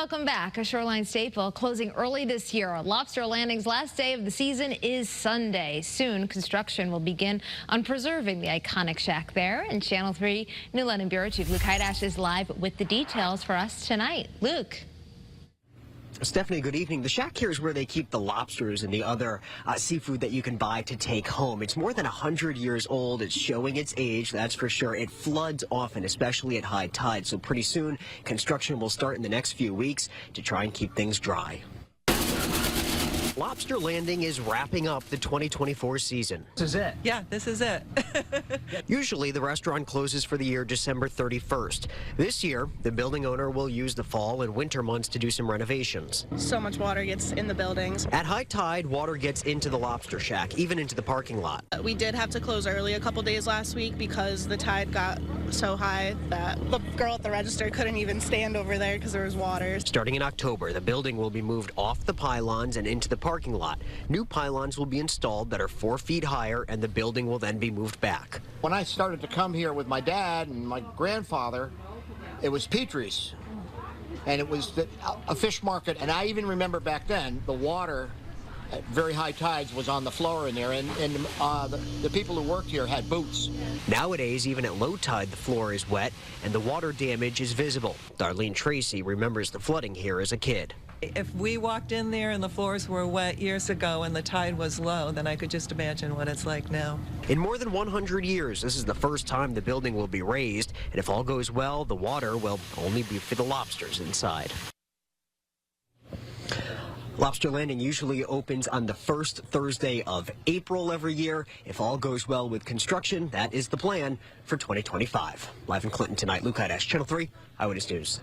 Welcome back. A shoreline staple closing early this year. Lobster Landing's last day of the season is Sunday. Soon, construction will begin on preserving the iconic shack there. And Channel 3 New London Bureau Chief Luke Hydash is live with the details for us tonight. Luke. Stephanie, good evening. The shack here is where they keep the lobsters and the other seafood that you can buy to take home. It's more than 100 years old. It's showing its age, that's for sure. It floods often, especially at high tide. So pretty soon, construction will start in the next few weeks to try and keep things dry. Lobster Landing is wrapping up the 2024 season. This is it. Yeah, this is it. Usually, the restaurant closes for the year December 31st. This year, the building owner will use the fall and winter months to do some renovations. So much water gets in the buildings. At high tide, water gets into the lobster shack, even into the parking lot. We did have to close early a couple days last week because the tide got so high that the girl at the register couldn't even stand over there because there was water. Starting in October, the building will be moved off the pylons and into the parking lot. New pylons will be installed that are 4 feet higher, and the building will then be moved back. When I started to come here with my dad and my grandfather, it was Petrie's, and it was a fish market. And I even remember back then, the water at very high tides was on the floor in there, and the people who worked here had boots. Nowadays, even at low tide, the floor is wet and the water damage is visible. Darlene Tracy remembers the flooding here as a kid. If we walked in there and the floors were wet years ago and the tide was low, then I could just imagine what it's like now. In more than 100 years, this is the first time the building will be raised, and if all goes well, the water will only be for the lobsters inside. Lobster Landing usually opens on the first Thursday of April every year. If all goes well with construction, that is the plan for 2025. Live in Clinton tonight, Luke Hydash, Channel 3 Eyewitness News.